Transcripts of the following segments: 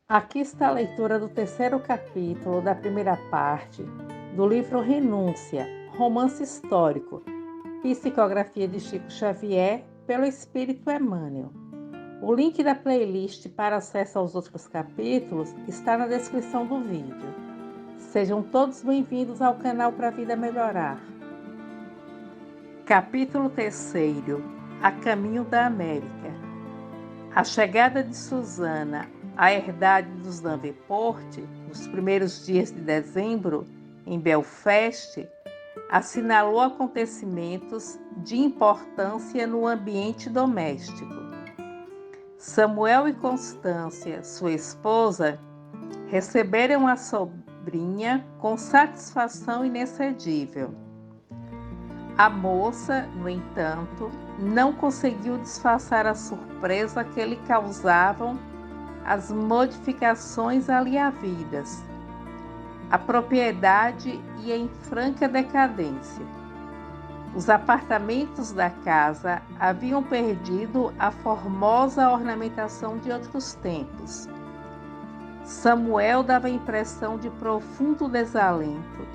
Aqui está a leitura do terceiro capítulo da primeira parte do livro Renúncia, romance histórico, psicografia de Chico Xavier, pelo Espírito Emmanuel. O link da playlist para acesso aos outros capítulos está na descrição do vídeo. Sejam todos bem-vindos ao canal Para a Vida Melhorar. Capítulo 3. A caminho da América. A chegada de Susana à herdade dos Davenport, nos primeiros dias de dezembro, em Belfast, assinalou acontecimentos de importância no ambiente doméstico. Samuel e Constância, sua esposa, receberam a sobrinha com satisfação inexcedível. A moça, no entanto, não conseguiu disfarçar a surpresa que lhe causavam as modificações ali havidas. A propriedade ia em franca decadência. Os apartamentos da casa haviam perdido a formosa ornamentação de outros tempos. Samuel dava a impressão de profundo desalento,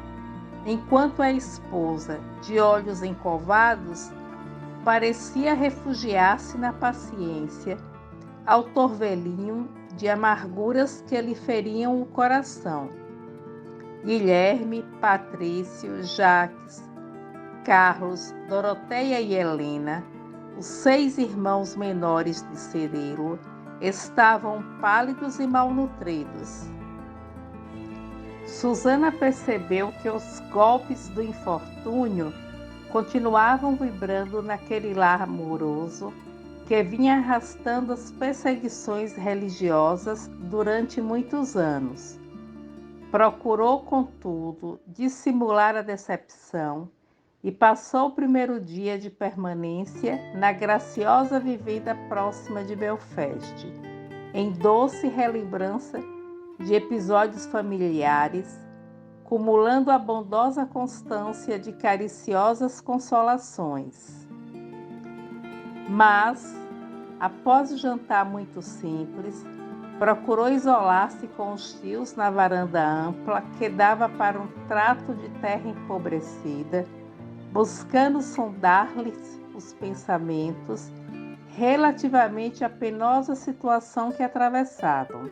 enquanto a esposa, de olhos encovados, parecia refugiar-se na paciência ao torvelinho de amarguras que lhe feriam o coração. Guilherme, Patrício, Jacques, Carlos, Doroteia e Helena, os 6 irmãos menores de Cirilo, estavam pálidos e malnutridos. Susana percebeu que os golpes do infortúnio continuavam vibrando naquele lar amoroso que vinha arrastando as perseguições religiosas durante muitos anos. Procurou, contudo, dissimular a decepção e passou o primeiro dia de permanência na graciosa vivenda próxima de Belfast, em doce relembrança de episódios familiares, cumulando a bondosa constância de cariciosas consolações. Mas, após o jantar muito simples, procurou isolar-se com os tios na varanda ampla que dava para um trato de terra empobrecida, buscando sondar-lhes os pensamentos relativamente à penosa situação que atravessavam.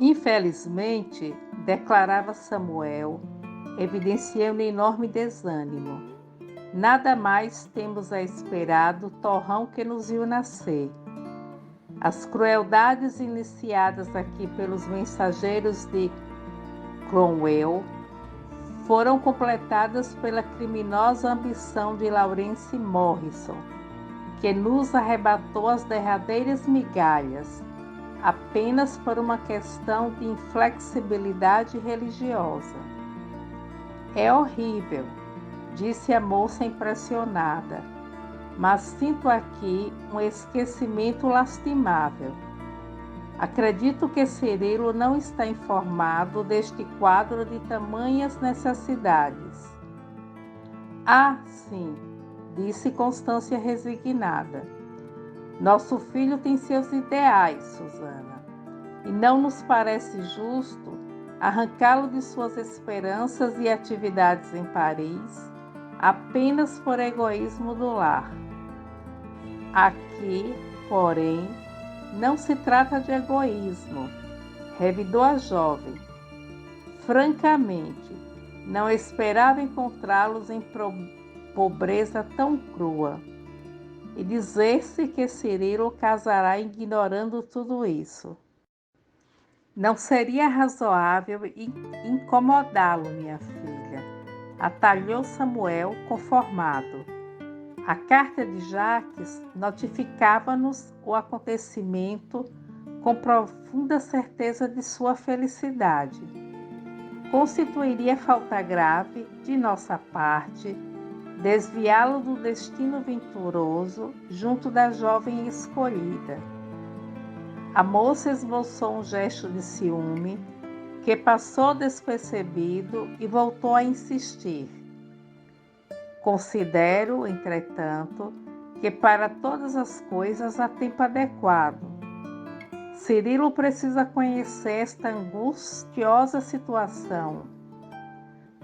Infelizmente, declarava Samuel, evidenciando enorme desânimo, nada mais temos a esperar do torrão que nos viu nascer. As crueldades iniciadas aqui pelos mensageiros de Cromwell foram completadas pela criminosa ambição de Lawrence Morrison, que nos arrebatou as derradeiras migalhas, apenas por uma questão de inflexibilidade religiosa. É horrível, disse a moça impressionada, mas sinto aqui um esquecimento lastimável. Acredito que Cirilo não está informado deste quadro de tamanhas necessidades. Ah, sim, disse Constância resignada. Nosso filho tem seus ideais, Susana, e não nos parece justo arrancá-lo de suas esperanças e atividades em Paris apenas por egoísmo do lar. Aqui, porém, não se trata de egoísmo, revidou a jovem. Francamente, não esperava encontrá-los em pobreza tão crua. E dizer-se que Cirilo casará ignorando tudo isso. Não seria razoável incomodá-lo, minha filha, atalhou Samuel conformado. A carta de Jacques notificava-nos o acontecimento com profunda certeza de sua felicidade. Constituiria falta grave, de nossa parte, desviá-lo do destino venturoso junto da jovem escolhida. A moça esboçou um gesto de ciúme que passou despercebido e voltou a insistir. Considero, entretanto, que para todas as coisas há tempo adequado. Cirilo precisa conhecer esta angustiosa situação.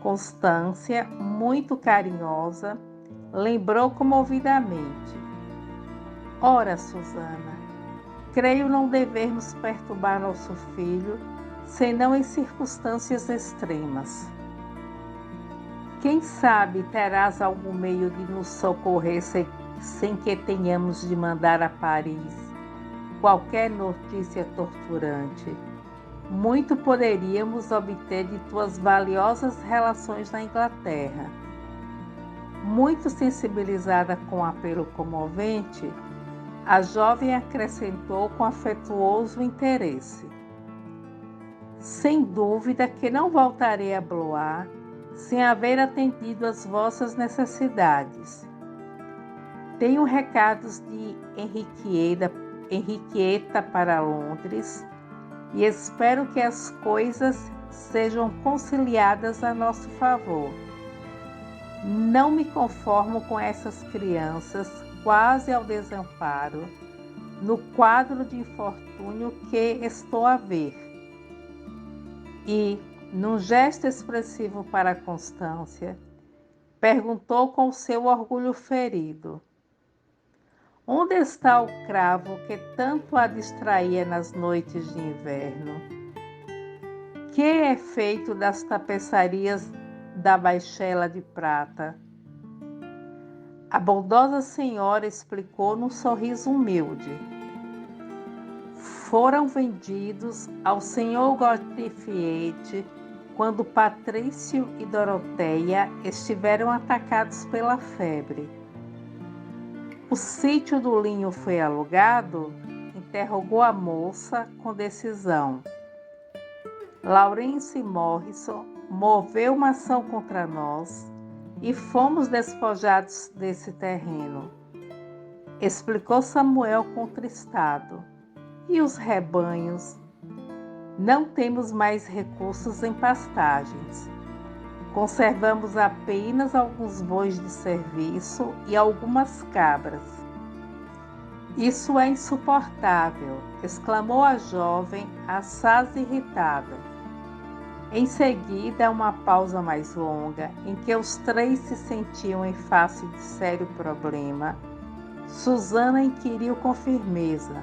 Constância, muito carinhosa, lembrou comovidamente: ora, Susana, creio não devermos perturbar nosso filho, senão em circunstâncias extremas. Quem sabe terás algum meio de nos socorrer sem que tenhamos de mandar a Paris qualquer notícia torturante. Muito poderíamos obter de tuas valiosas relações na Inglaterra. Muito sensibilizada com o apelo comovente, a jovem acrescentou com afetuoso interesse: sem dúvida que não voltarei a Blois sem haver atendido às vossas necessidades. Tenho recados de Henriqueta para Londres e espero que as coisas sejam conciliadas a nosso favor. Não me conformo com essas crianças quase ao desamparo, no quadro de infortúnio que estou a ver. E, num gesto expressivo para Constância, perguntou com seu orgulho ferido: onde está o cravo que tanto a distraía nas noites de inverno? Que é feito das tapeçarias da baixela de prata? A bondosa senhora explicou num sorriso humilde: foram vendidos ao senhor Godefroid quando Patrício e Doroteia estiveram atacados pela febre. O sítio do Linho foi alugado? Interrogou a moça com decisão. Laurence Morrison moveu uma ação contra nós e fomos despojados desse terreno, explicou Samuel contristado. E os rebanhos? Não temos mais recursos em pastagens. Conservamos apenas alguns bois de serviço e algumas cabras. Isso é insuportável, exclamou a jovem, assaz irritada. Em seguida, uma pausa mais longa, em que os três se sentiam em face de sério problema, Susana inquiriu com firmeza: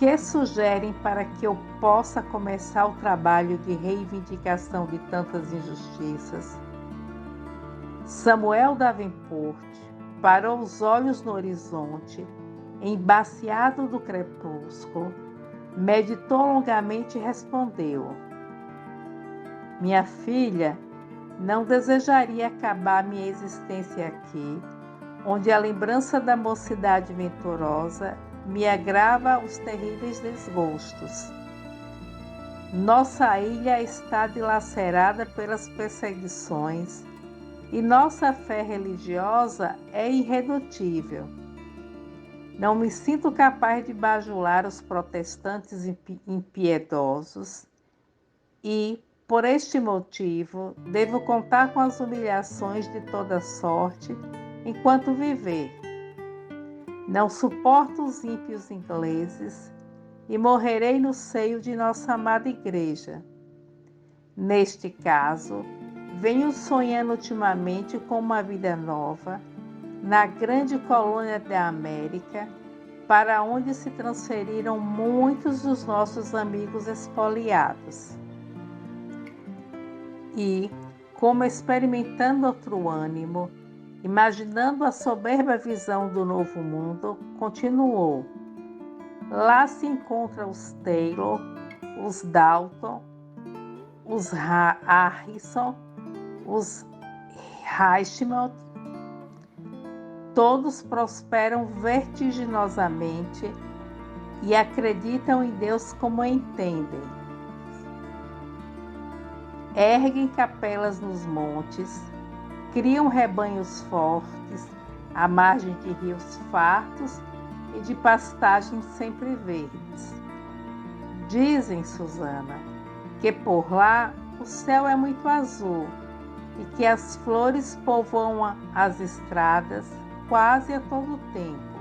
que sugerem para que eu possa começar o trabalho de reivindicação de tantas injustiças? Samuel Davenport parou os olhos no horizonte, embaciado do crepúsculo, meditou longamente e respondeu: minha filha, não desejaria acabar minha existência aqui, onde a lembrança da mocidade venturosa me agrava os terríveis desgostos. Nossa ilha está dilacerada pelas perseguições e nossa fé religiosa é irredutível. Não me sinto capaz de bajular os protestantes impiedosos e, por este motivo, devo contar com as humilhações de toda sorte enquanto viver. Não suporto os ímpios ingleses e morrerei no seio de nossa amada igreja. Neste caso, venho sonhando ultimamente com uma vida nova na grande colônia da América, para onde se transferiram muitos dos nossos amigos expoliados. E, como experimentando outro ânimo, imaginando a soberba visão do novo mundo, continuou: lá se encontram os Taylor, os Dalton, os Harrison, os Richmond. Todos prosperam vertiginosamente e acreditam em Deus como entendem. Erguem capelas nos montes, criam rebanhos fortes, à margem de rios fartos e de pastagens sempre verdes. Dizem, Susana, que por lá o céu é muito azul e que as flores povoam as estradas quase a todo tempo,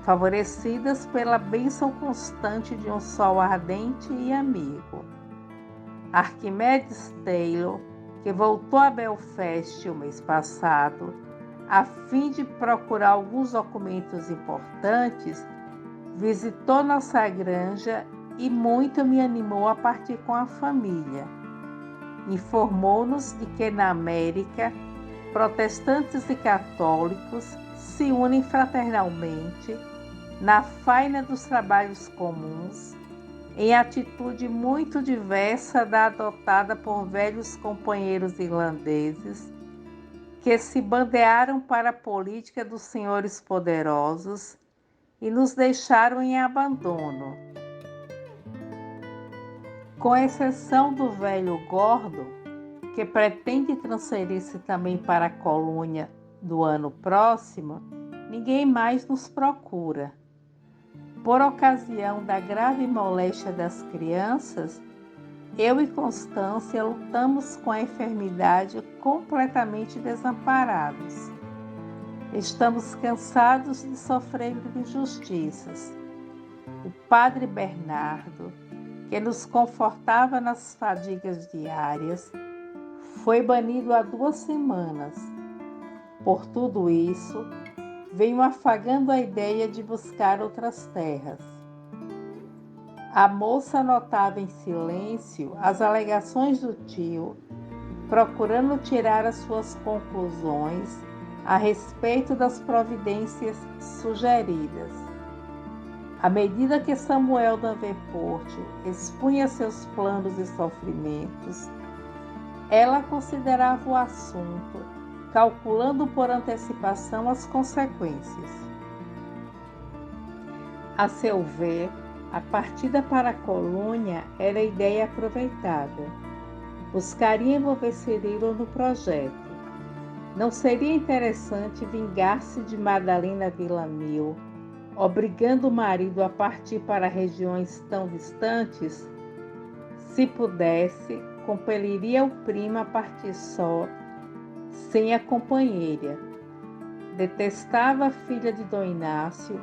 favorecidas pela bênção constante de um sol ardente e amigo. Arquimedes Taylor, que voltou a Belfast o mês passado, a fim de procurar alguns documentos importantes, visitou nossa granja e muito me animou a partir com a família. Informou-nos de que na América, protestantes e católicos se unem fraternalmente na faina dos trabalhos comuns, em atitude muito diversa da adotada por velhos companheiros irlandeses que se bandearam para a política dos senhores poderosos e nos deixaram em abandono. Com exceção do velho Gordon, que pretende transferir-se também para a colônia do ano próximo, ninguém mais nos procura. Por ocasião da grave moléstia das crianças, eu e Constância lutamos com a enfermidade completamente desamparados. Estamos cansados de sofrer injustiças. O padre Bernardo, que nos confortava nas fadigas diárias, foi banido há 2 semanas. Por tudo isso, venho afagando a ideia de buscar outras terras. A moça notava em silêncio as alegações do tio, procurando tirar as suas conclusões a respeito das providências sugeridas. À medida que Samuel Davenport expunha seus planos e sofrimentos, ela considerava o assunto, calculando por antecipação as consequências. A seu ver, a partida para a colônia era a ideia aproveitada. Buscaria envolver Cirilo no projeto. Não seria interessante vingar-se de Madalena Villamil, obrigando o marido a partir para regiões tão distantes? Se pudesse, compeliria o primo a partir só, sem a companheira. Detestava a filha de Dom Inácio,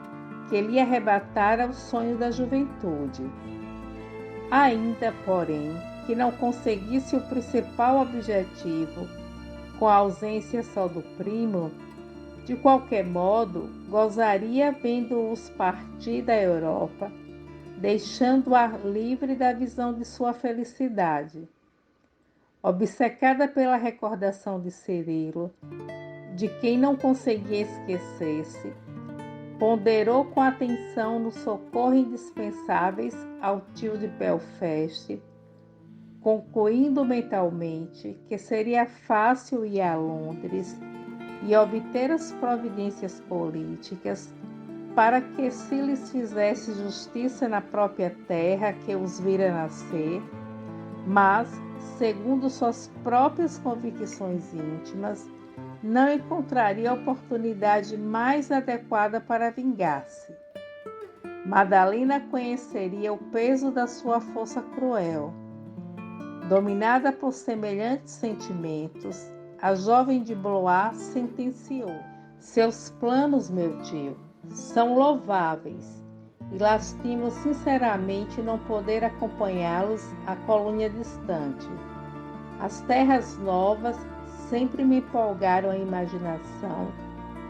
que lhe arrebatara o sonho da juventude. Ainda, porém, que não conseguisse o principal objetivo, com a ausência só do primo, de qualquer modo, gozaria vendo-os partir da Europa, deixando-a livre da visão de sua felicidade. Obcecada pela recordação de Cirilo, de quem não conseguia esquecer-se, ponderou com atenção no socorro indispensáveis ao tio de Belfast, concluindo mentalmente que seria fácil ir a Londres e obter as providências políticas para que se lhes fizesse justiça na própria terra que os vira nascer, mas, segundo suas próprias convicções íntimas, não encontraria oportunidade mais adequada para vingar-se. Madalena conheceria o peso da sua força cruel. Dominada por semelhantes sentimentos, a jovem de Blois sentenciou: seus planos, meu tio, são louváveis e lastimo sinceramente não poder acompanhá-los à colônia distante. As terras novas sempre me empolgaram a imaginação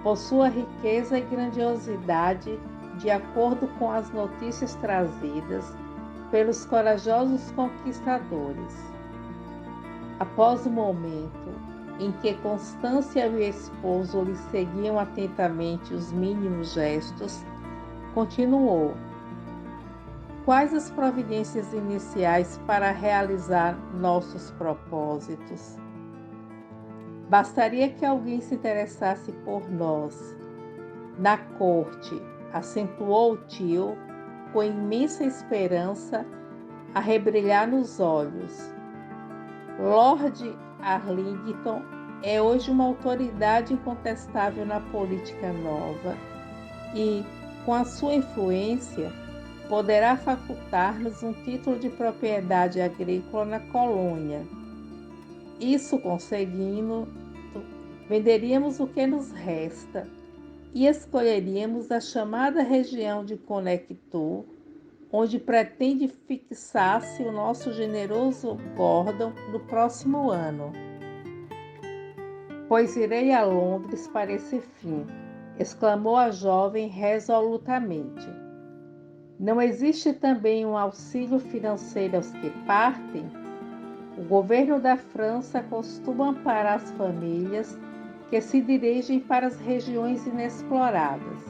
por sua riqueza e grandiosidade, de acordo com as notícias trazidas pelos corajosos conquistadores. Após o momento em que Constância e o esposo lhe seguiam atentamente os mínimos gestos, continuou: quais as providências iniciais para realizar nossos propósitos? Bastaria que alguém se interessasse por nós. Na corte, acentuou o tio, com imensa esperança a rebrilhar nos olhos. Lord Arlington é hoje uma autoridade incontestável na política nova e, com a sua influência, poderá facultar-nos um título de propriedade agrícola na colônia. Isso conseguindo, venderíamos o que nos resta, e escolheríamos a chamada região de Connecticut, onde pretende fixar-se o nosso generoso Gordon no próximo ano. Pois irei a Londres para esse fim, exclamou a jovem resolutamente. Não existe também um auxílio financeiro aos que partem? O governo da França costuma amparar as famílias que se dirigem para as regiões inexploradas.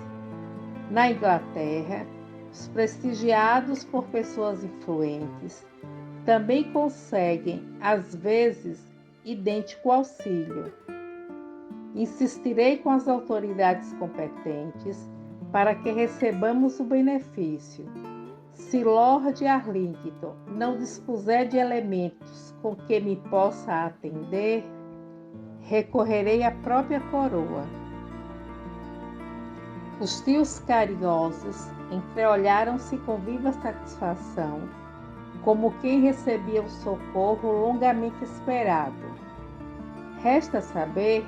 Na Inglaterra, os prestigiados por pessoas influentes também conseguem, às vezes, idêntico auxílio. Insistirei com as autoridades competentes para que recebamos o benefício. Se Lord Arlington não dispuser de elementos com que me possa atender, recorrerei à própria coroa. Os tios carinhosos entreolharam-se com viva satisfação, como quem recebia o socorro longamente esperado. Resta saber,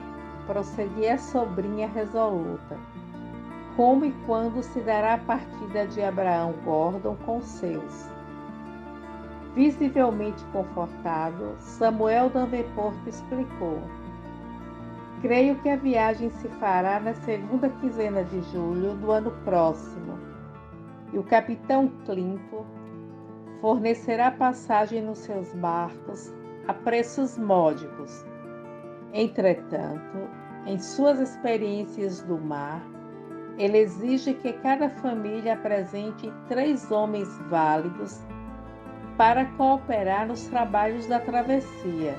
prosseguia a sobrinha resoluta, como e quando se dará a partida de Abraão Gordon com os seus. Visivelmente confortado, Samuel Davenport explicou. Creio que a viagem se fará na segunda quinzena de julho do ano próximo, e o capitão Clinton fornecerá passagem nos seus barcos a preços módicos. Entretanto, em suas experiências do mar, ele exige que cada família apresente 3 homens válidos para cooperar nos trabalhos da travessia.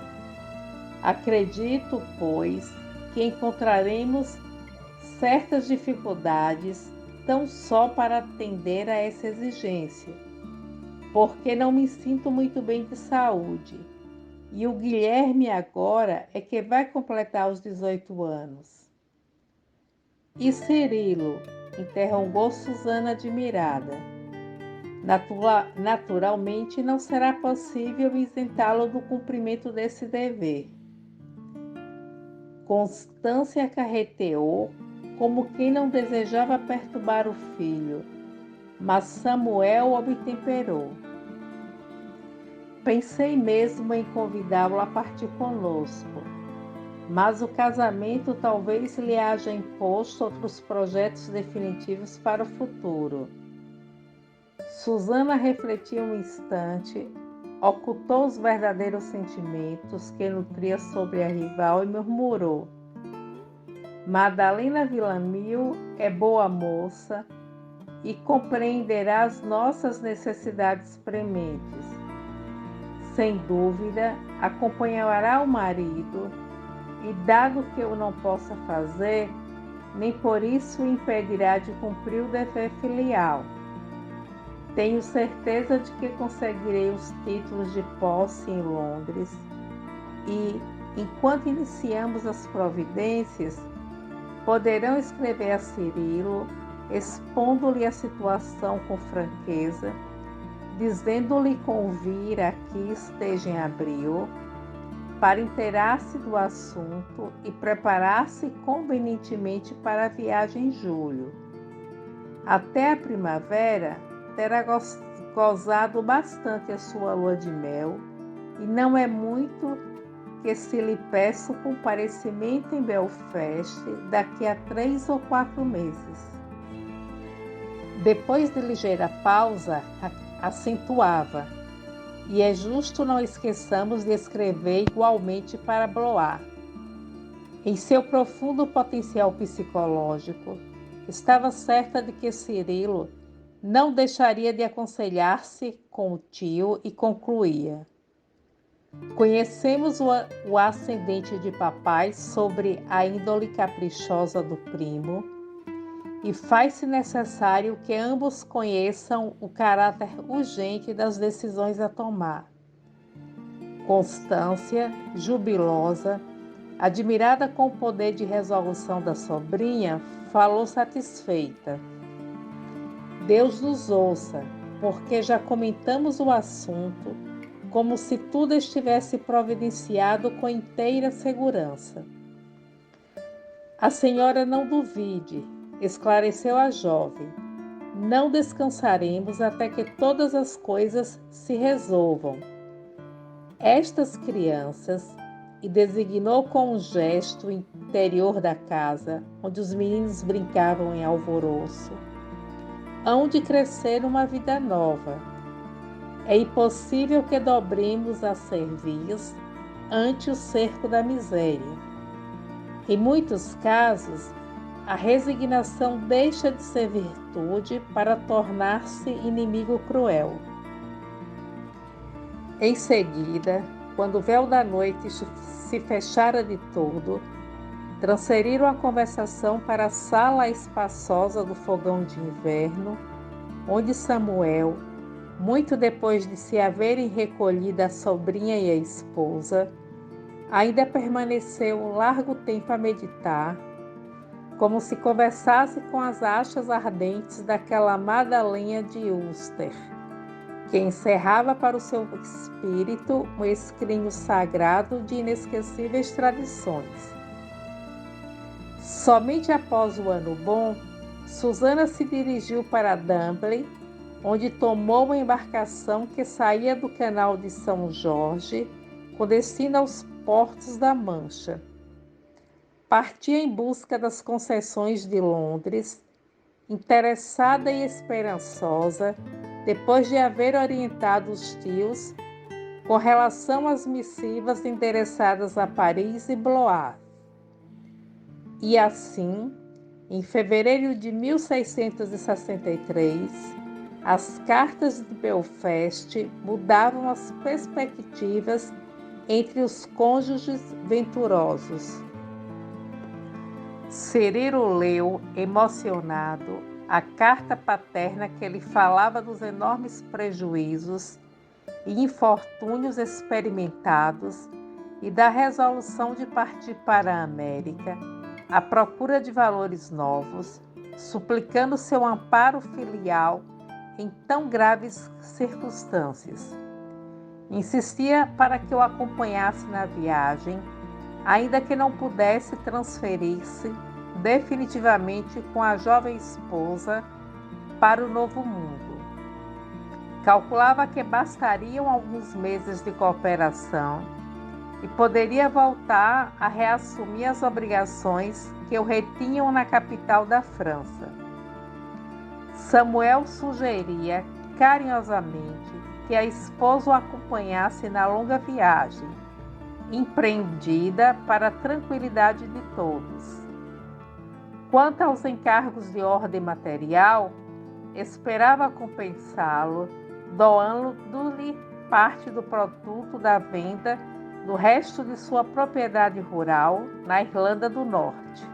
Acredito, pois, que encontraremos certas dificuldades tão só para atender a essa exigência, porque não me sinto muito bem de saúde, e o Guilherme agora é que vai completar os 18 anos. E Cirilo? Interrogou Susana admirada. Naturalmente não será possível isentá-lo do cumprimento desse dever. Constância carreteou como quem não desejava perturbar o filho, mas Samuel obtemperou. Pensei mesmo em convidá-lo a partir conosco, mas o casamento talvez lhe haja imposto outros projetos definitivos para o futuro. Susana refletiu um instante, ocultou os verdadeiros sentimentos que nutria sobre a rival e murmurou: Madalena Villamil é boa moça e compreenderá as nossas necessidades prementes. Sem dúvida, acompanhará o marido e, dado que eu não possa fazer, nem por isso o impedirá de cumprir o dever filial. Tenho certeza de que conseguirei os títulos de posse em Londres e, enquanto iniciamos as providências, poderão escrever a Cirilo, expondo-lhe a situação com franqueza, dizendo-lhe convir a que esteja em abril, para inteirar-se do assunto e preparar-se convenientemente para a viagem em julho. Até a primavera, terá gozado bastante a sua lua de mel, e não é muito que se lhe peça o comparecimento em Belfast daqui a 3 ou 4 meses. Depois de ligeira pausa, acentuava: e é justo não esqueçamos de escrever igualmente para Blois. Em seu profundo potencial psicológico, estava certa de que Cirilo não deixaria de aconselhar-se com o tio e concluía: conhecemos o ascendente de papai sobre a índole caprichosa do primo e faz-se necessário que ambos conheçam o caráter urgente das decisões a tomar. Constância, jubilosa, admirada com o poder de resolução da sobrinha, falou satisfeita. Deus nos ouça, porque já comentamos o assunto como se tudo estivesse providenciado com inteira segurança. A senhora não duvide, esclareceu a jovem. Não descansaremos até que todas as coisas se resolvam. Estas crianças, e designou com um gesto o interior da casa, onde os meninos brincavam em alvoroço, hão de crescer uma vida nova. É impossível que dobremos a cerviz ante o cerco da miséria. Em muitos casos, a resignação deixa de ser virtude para tornar-se inimigo cruel. Em seguida, quando o véu da noite se fechara de todo, transferiram a conversação para a sala espaçosa do fogão de inverno, onde Samuel, muito depois de se haverem recolhido a sobrinha e a esposa, ainda permaneceu um largo tempo a meditar, como se conversasse com as achas ardentes daquela amada lenha de Uster, que encerrava para o seu espírito um escrínio sagrado de inesquecíveis tradições. Somente após o ano bom, Susana se dirigiu para Dublin, onde tomou uma embarcação que saía do canal de São Jorge, com destino aos portos da Mancha. Partia em busca das concessões de Londres, interessada e esperançosa, depois de haver orientado os tios com relação às missivas endereçadas a Paris e Blois. E assim, em fevereiro de 1663, as cartas de Belfast mudavam as perspectivas entre os cônjuges venturosos. Cirilo leu, emocionado, a carta paterna que lhe falava dos enormes prejuízos e infortúnios experimentados e da resolução de partir para a América, à procura de valores novos, suplicando seu amparo filial em tão graves circunstâncias. Insistia para que o acompanhasse na viagem, ainda que não pudesse transferir-se definitivamente com a jovem esposa para o novo mundo. Calculava que bastariam alguns meses de cooperação e poderia voltar a reassumir as obrigações que o retinham na capital da França. Samuel sugeria carinhosamente que a esposa o acompanhasse na longa viagem, empreendida para a tranquilidade de todos. Quanto aos encargos de ordem material, esperava compensá-lo, doando-lhe parte do produto da venda do resto de sua propriedade rural na Irlanda do Norte.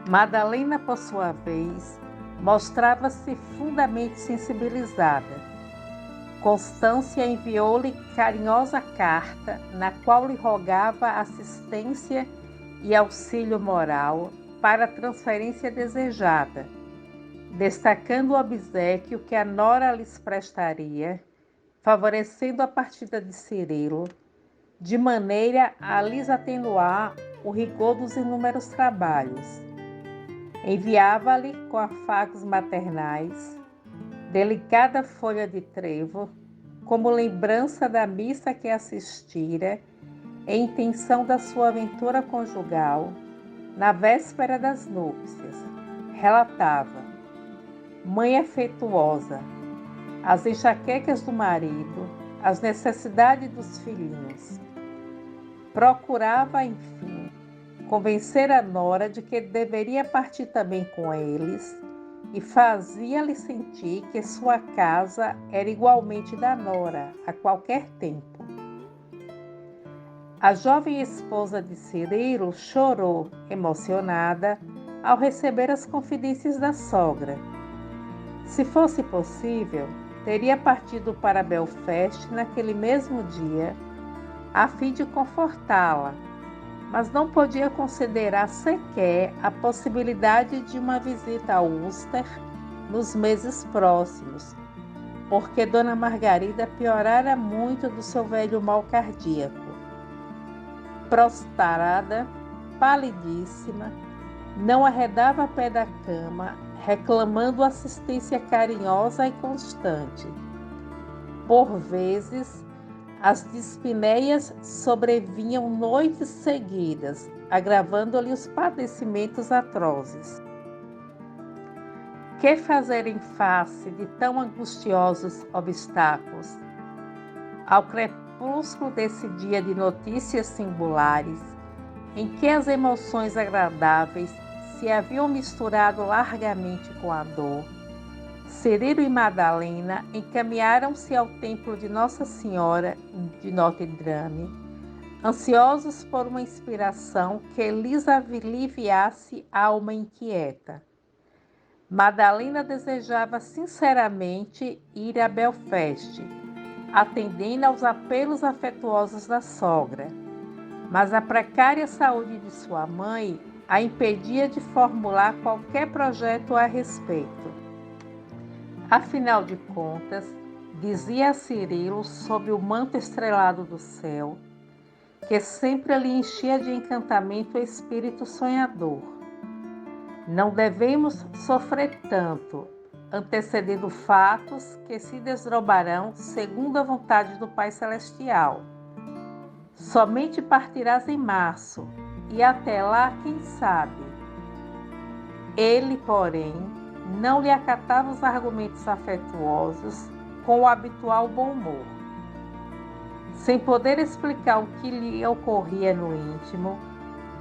Madalena, por sua vez, mostrava-se fundamente sensibilizada. Constância enviou-lhe carinhosa carta, na qual lhe rogava assistência e auxílio moral para a transferência desejada, destacando o obséquio que a nora lhes prestaria, favorecendo a partida de Cirilo, de maneira a lhes atenuar o rigor dos inúmeros trabalhos. Enviava-lhe com afagos maternais delicada folha de trevo, como lembrança da missa que assistira em intenção da sua aventura conjugal, na véspera das núpcias. Relatava: mãe afetuosa, as enxaquecas do marido, as necessidades dos filhinhos. Procurava, enfim, convencer a nora de que deveria partir também com eles e fazia-lhe sentir que sua casa era igualmente da nora a qualquer tempo. A jovem esposa de Cirilo chorou, emocionada, ao receber as confidências da sogra. Se fosse possível, teria partido para Belfast naquele mesmo dia, a fim de confortá-la, mas não podia considerar sequer a possibilidade de uma visita a Ulster nos meses próximos, porque Dona Margarida piorara muito do seu velho mal cardíaco. Prostrada, palidíssima, Não arredava pé da cama, reclamando assistência carinhosa e constante. Por vezes, as dispneias sobrevinham noites seguidas, agravando-lhe os padecimentos atrozes. Que fazer em face de tão angustiosos obstáculos? Ao crepúsculo desse dia de notícias singulares, em que as emoções agradáveis se haviam misturado largamente com a dor, Cirilo e Madalena encaminharam-se ao templo de Nossa Senhora de Notre Dame, ansiosos por uma inspiração que lhes aliviasse a alma inquieta. Madalena desejava sinceramente ir a Belfast, atendendo aos apelos afetuosos da sogra, mas a precária saúde de sua mãe a impedia de formular qualquer projeto a respeito. Afinal de contas, dizia a Cirilo, sob o manto estrelado do céu, que sempre lhe enchia de encantamento o espírito sonhador. Não devemos sofrer tanto, antecedendo fatos que se desdobrarão segundo a vontade do Pai Celestial. Somente partirás em março, e até lá, quem sabe? Ele, porém, não lhe acatava os argumentos afetuosos com o habitual bom humor. Sem poder explicar o que lhe ocorria no íntimo,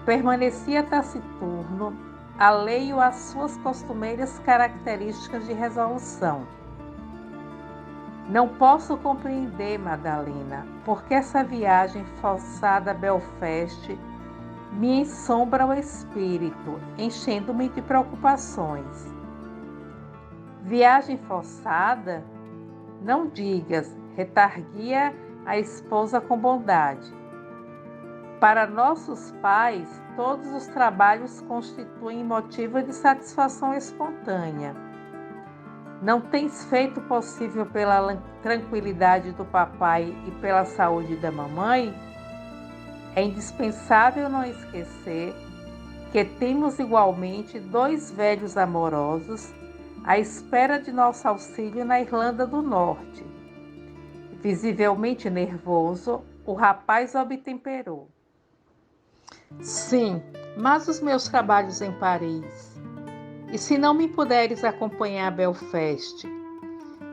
permanecia taciturno, alheio às suas costumeiras características de resolução. Não posso compreender, Madalena, porque essa viagem forçada a Belfast me ensombra o espírito, enchendo-me de preocupações. Viagem forçada? Não digas, retarguia a esposa com bondade. Para nossos pais, todos os trabalhos constituem motivo de satisfação espontânea. Não tens feito possível pela tranquilidade do papai e pela saúde da mamãe? É indispensável não esquecer que temos igualmente 2 velhos amorosos à espera de nosso auxílio na Irlanda do Norte. Visivelmente nervoso, o rapaz obtemperou. Sim, mas os meus trabalhos em Paris? E se não me puderes acompanhar a Belfast?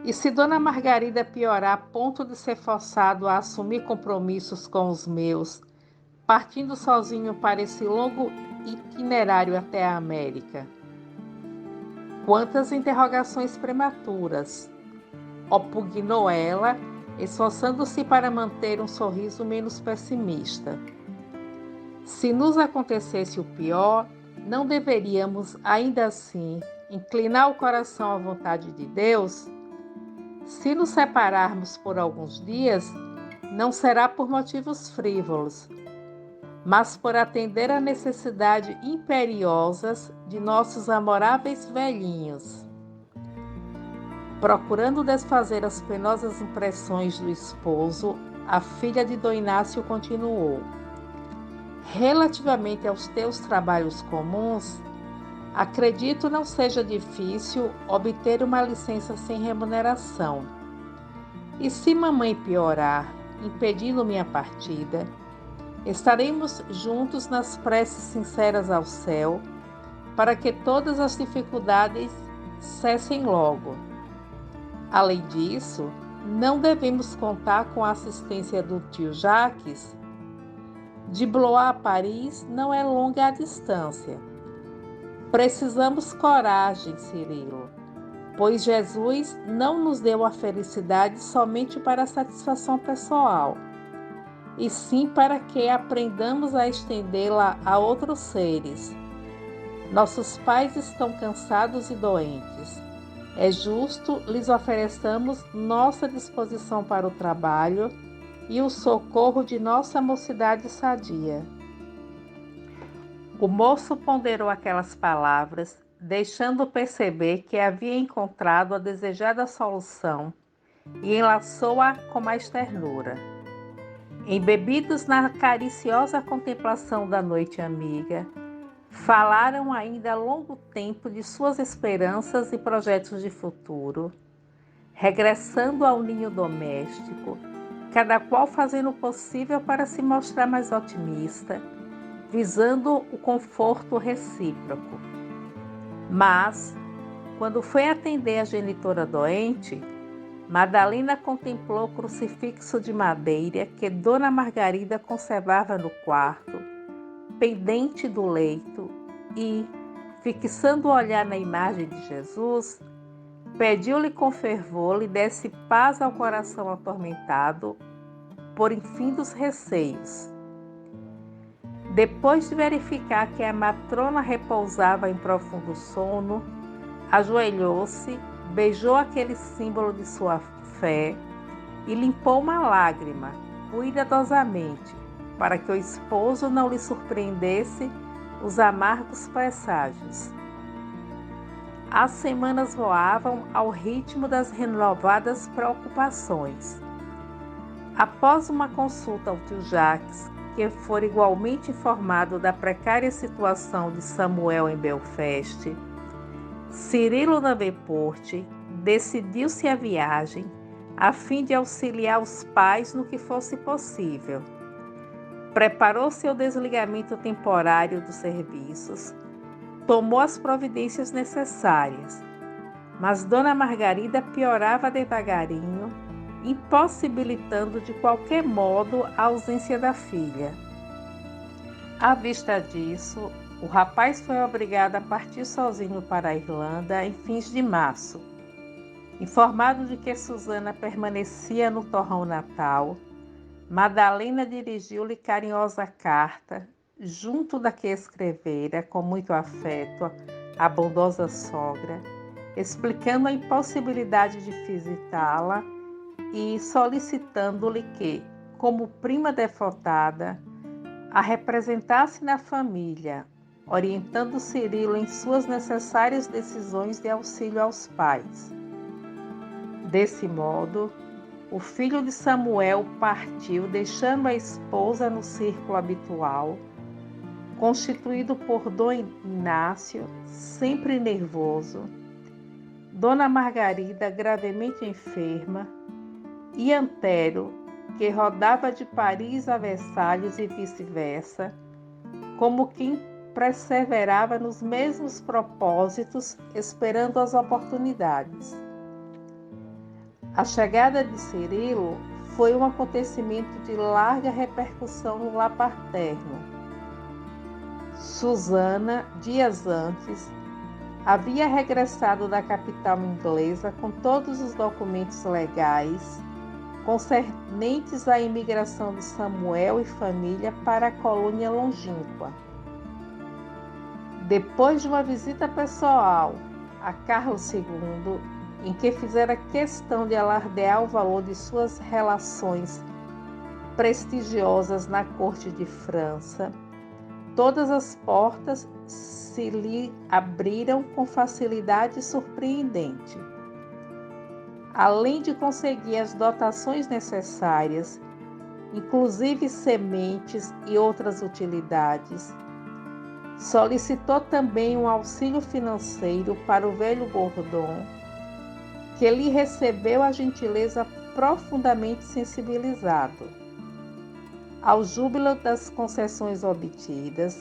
E se Dona Margarida piorar a ponto de ser forçado a assumir compromissos com os meus, partindo sozinho para esse longo itinerário até a América? Quantas interrogações prematuras! Opugnou ela, esforçando-se para manter um sorriso menos pessimista. Se nos acontecesse o pior, não deveríamos, ainda assim, inclinar o coração à vontade de Deus? Se nos separarmos por alguns dias, não será por motivos frívolos, mas por atender à necessidade imperiosas de nossos amoráveis velhinhos. Procurando desfazer as penosas impressões do esposo, a filha de Dom Inácio continuou. Relativamente aos teus trabalhos comuns, acredito não seja difícil obter uma licença sem remuneração. E se mamãe piorar, impedindo minha partida, estaremos juntos nas preces sinceras ao céu, para que todas as dificuldades cessem logo. Além disso, não devemos contar com a assistência do tio Jacques. De Blois a Paris não é longa a distância. Precisamos coragem, Cirilo, pois Jesus não nos deu a felicidade somente para a satisfação pessoal, e sim para que aprendamos a estendê-la a outros seres. Nossos pais estão cansados e doentes. É justo lhes ofereçamos nossa disposição para o trabalho e o socorro de nossa mocidade sadia. O moço ponderou aquelas palavras, deixando perceber que havia encontrado a desejada solução, e enlaçou-a com mais ternura. Embebidos na cariciosa contemplação da noite amiga, Falaram ainda há longo tempo de suas esperanças e projetos de futuro, regressando ao ninho doméstico, cada qual fazendo o possível para se mostrar mais otimista, visando o conforto recíproco. Mas, quando foi atender a genitora doente, Madalena contemplou o crucifixo de madeira que Dona Margarida conservava no quarto, pendente do leito, e, fixando o olhar na imagem de Jesus, pediu-lhe com fervor lhe desse paz ao coração atormentado por infindos receios. Depois de verificar que a matrona repousava em profundo sono, ajoelhou-se, beijou aquele símbolo de sua fé e limpou uma lágrima, cuidadosamente, para que o esposo não lhe surpreendesse os amargos presságios. As semanas voavam ao ritmo das renovadas preocupações. Após uma consulta ao tio Jacques, que fora igualmente informado da precária situação de Samuel em Belfast, Cirilo Naveport decidiu-se à viagem a fim de auxiliar os pais no que fosse possível. Preparou seu desligamento temporário dos serviços, tomou as providências necessárias, mas Dona Margarida piorava devagarinho, impossibilitando de qualquer modo a ausência da filha. À vista disso, o rapaz foi obrigado a partir sozinho para a Irlanda em fins de março. Informado de que Susana permanecia no torrão natal, Madalena dirigiu-lhe carinhosa carta, junto da que escrevera com muito afeto à bondosa sogra, explicando a impossibilidade de visitá-la e solicitando-lhe que, como prima devotada, a representasse na família, orientando Cirilo em suas necessárias decisões de auxílio aos pais. Desse modo, o filho de Samuel partiu, deixando a esposa no círculo habitual, constituído por Dom Inácio, sempre nervoso, Dona Margarida, gravemente enferma, e Antero, que rodava de Paris a Versalhes e vice-versa, como quem perseverava nos mesmos propósitos, esperando as oportunidades. A chegada de Cirilo foi um acontecimento de larga repercussão no lar paterno. Susana, dias antes, havia regressado da capital inglesa com todos os documentos legais concernentes à imigração de Samuel e família para a colônia longínqua. Depois de uma visita pessoal a Carlos II, em que fizera questão de alardear o valor de suas relações prestigiosas na corte de França, todas as portas se lhe abriram com facilidade surpreendente. Além de conseguir as dotações necessárias, inclusive sementes e outras utilidades, solicitou também um auxílio financeiro para o velho Bordon, que lhe recebeu a gentileza profundamente sensibilizado. Ao júbilo das concessões obtidas,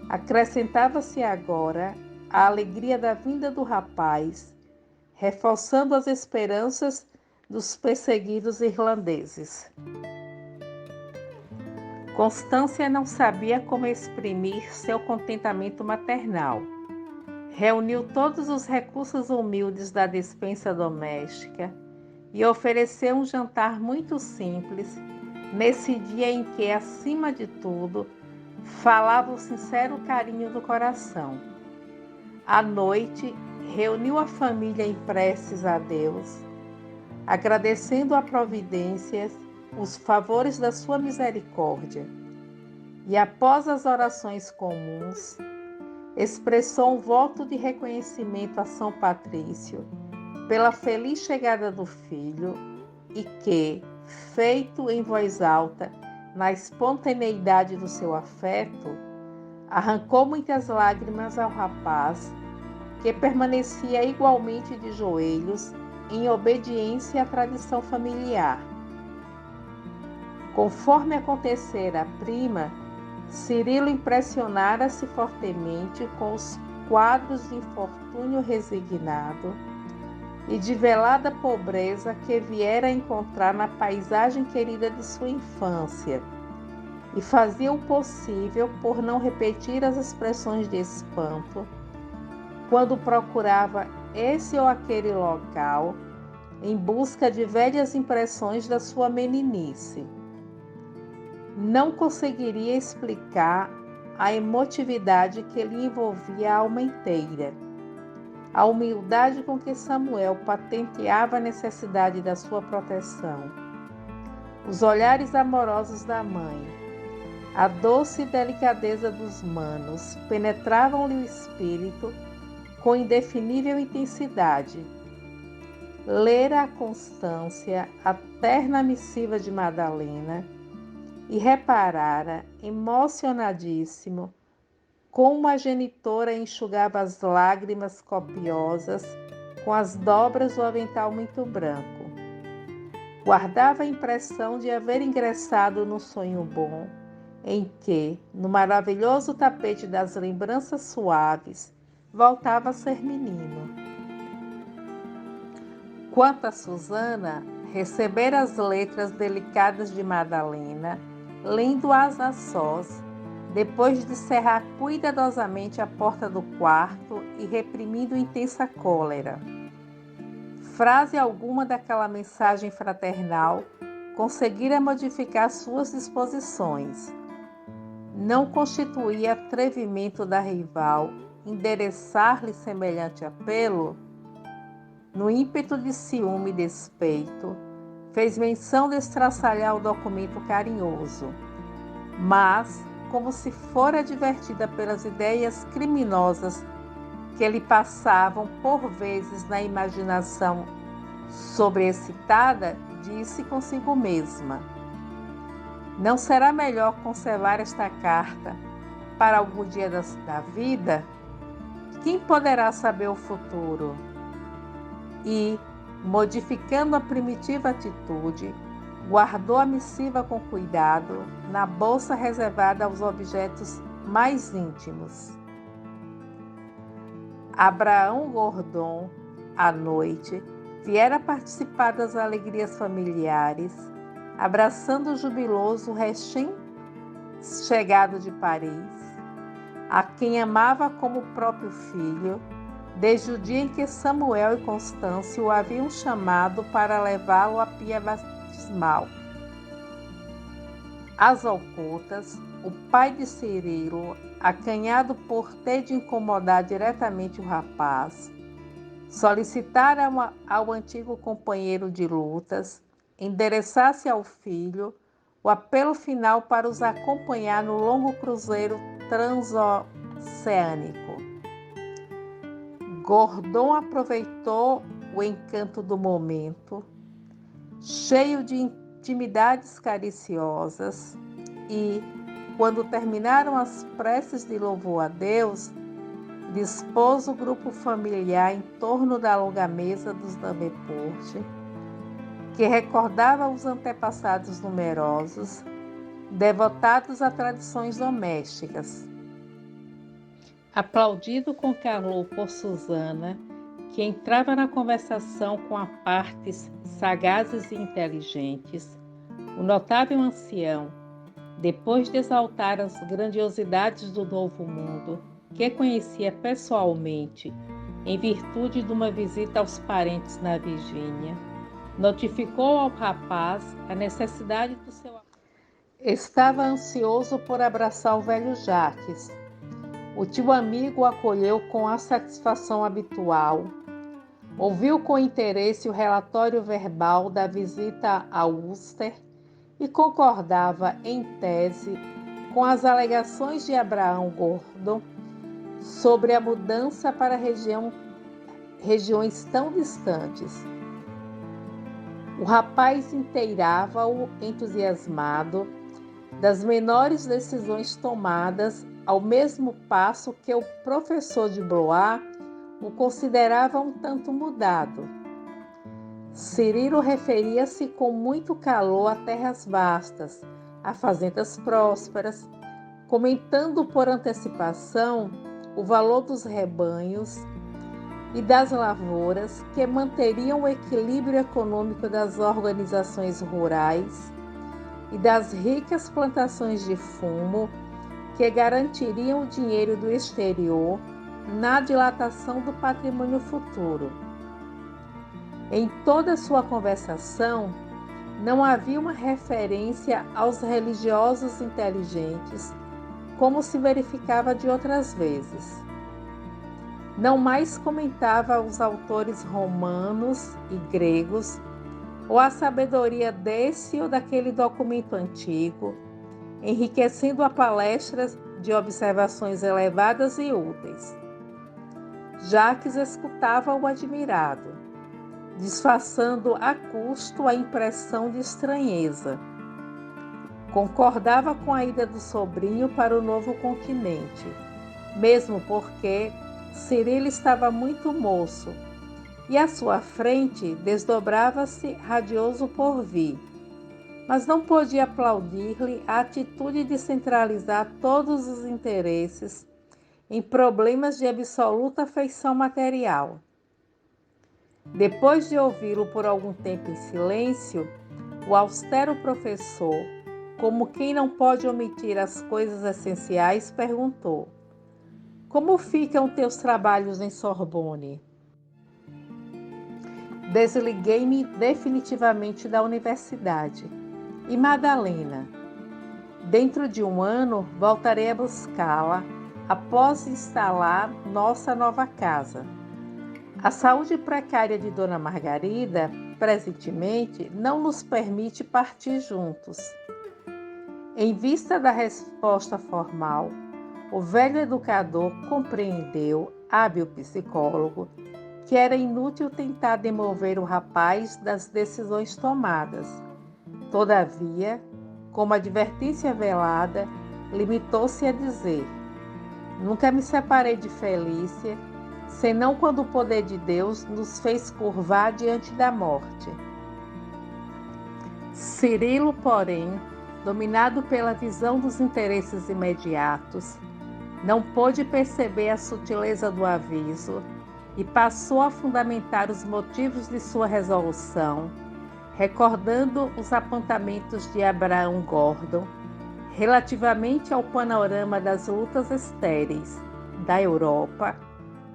acrescentava-se agora a alegria da vinda do rapaz, reforçando as esperanças dos perseguidos irlandeses. Constância não sabia como exprimir seu contentamento maternal. Reuniu todos os recursos humildes da despensa doméstica e ofereceu um jantar muito simples, nesse dia em que, acima de tudo, falava o sincero carinho do coração. À noite, reuniu a família em preces a Deus, agradecendo a providências, os favores da sua misericórdia. E após as orações comuns, expressou um voto de reconhecimento a São Patrício pela feliz chegada do filho e que, feito em voz alta, na espontaneidade do seu afeto, Arrancou muitas lágrimas ao rapaz, que permanecia igualmente de joelhos, em obediência à tradição familiar. Conforme acontecera à prima, Cirilo impressionara-se fortemente com os quadros de infortúnio resignado e de velada pobreza que viera encontrar na paisagem querida de sua infância, e fazia o possível por não repetir as expressões de espanto quando procurava esse ou aquele local em busca de velhas impressões da sua meninice. Não conseguiria explicar a emotividade que lhe envolvia a alma inteira, a humildade com que Samuel patenteava a necessidade da sua proteção, os olhares amorosos da mãe, a doce delicadeza dos manos penetravam-lhe o espírito com indefinível intensidade. Lera a constância, a terna missiva de Madalena, e reparara, emocionadíssimo, como a genitora enxugava as lágrimas copiosas com as dobras do avental muito branco. Guardava a impressão de haver ingressado num sonho bom, em que, no maravilhoso tapete das lembranças suaves, voltava a ser menino. Quanto a Susana, recebera as letras delicadas de Madalena, lendo-as a sós, depois de cerrar cuidadosamente a porta do quarto e reprimindo intensa cólera. Frase alguma daquela mensagem fraternal conseguira modificar suas disposições. Não constituía atrevimento da rival endereçar-lhe semelhante apelo? No ímpeto de ciúme e despeito, fez menção de estraçalhar o documento carinhoso, mas, como se fora advertida pelas ideias criminosas que lhe passavam por vezes na imaginação sobreexcitada, disse consigo mesma: não será melhor conservar esta carta para algum dia da vida? Quem poderá saber o futuro? E, modificando a primitiva atitude, guardou a missiva com cuidado na bolsa reservada aos objetos mais íntimos. Abraão Gordon, à noite, viera participar das alegrias familiares, abraçando o jubiloso recém-chegado de Paris, a quem amava como o próprio filho, desde o dia em que Samuel e Constância o haviam chamado para levá-lo à pia batismal. Às ocultas, o pai de Cirilo, acanhado por ter de incomodar diretamente o rapaz, solicitara ao antigo companheiro de lutas endereçasse ao filho o apelo final para os acompanhar no longo cruzeiro transoceânico. Gordon aproveitou o encanto do momento, cheio de intimidades cariciosas, e, quando terminaram as preces de louvor a Deus, dispôs o grupo familiar em torno da longa mesa dos Davenport, que recordava os antepassados numerosos, devotados a tradições domésticas. Aplaudido com calor por Susana, que entrava na conversação com apartes sagazes e inteligentes, o notável ancião, depois de exaltar as grandiosidades do Novo Mundo, que conhecia pessoalmente, em virtude de uma visita aos parentes na Virgínia, notificou ao rapaz a necessidade do seu... Estava ansioso por abraçar o velho Jacques. O tio amigo o acolheu com a satisfação habitual. Ouviu com interesse o relatório verbal da visita a Ulster e concordava, em tese, com as alegações de Abraão Gordon sobre a mudança para regiões tão distantes. O rapaz inteirava-o, entusiasmado, das menores decisões tomadas ao mesmo passo que o professor de Blois o considerava um tanto mudado. Cirilo referia-se com muito calor a terras vastas, a fazendas prósperas, comentando por antecipação o valor dos rebanhos e das lavouras que manteriam o equilíbrio econômico das organizações rurais e das ricas plantações de fumo que garantiriam o dinheiro do exterior na dilatação do patrimônio futuro. Em toda sua conversação, não havia uma referência aos religiosos inteligentes, como se verificava de outras vezes. Não mais comentava os autores romanos e gregos, ou a sabedoria desse ou daquele documento antigo, enriquecendo a palestra de observações elevadas e úteis. Jacques escutava-o admirado, disfarçando a custo a impressão de estranheza. Concordava com a ida do sobrinho para o novo continente, mesmo porque Cirilo estava muito moço e à sua frente desdobrava-se radioso porvir, mas não podia aplaudir-lhe a atitude de centralizar todos os interesses em problemas de absoluta afeição material. Depois de ouvi-lo por algum tempo em silêncio, o austero professor, como quem não pode omitir as coisas essenciais, perguntou: como ficam teus trabalhos em Sorbonne? Desliguei-me definitivamente da universidade. E Madalena? Dentro de um ano voltarei a buscá-la, após instalar nossa nova casa. A saúde precária de Dona Margarida, presentemente, não nos permite partir juntos. Em vista da resposta formal, o velho educador compreendeu, hábil psicólogo, que era inútil tentar demover o rapaz das decisões tomadas. Todavia, como advertência velada, limitou-se a dizer: nunca me separei de Felícia, senão quando o poder de Deus nos fez curvar diante da morte. Cirilo, porém, dominado pela visão dos interesses imediatos, não pôde perceber a sutileza do aviso e passou a fundamentar os motivos de sua resolução, recordando os apontamentos de Abraham Gordon relativamente ao panorama das lutas estéreis da Europa,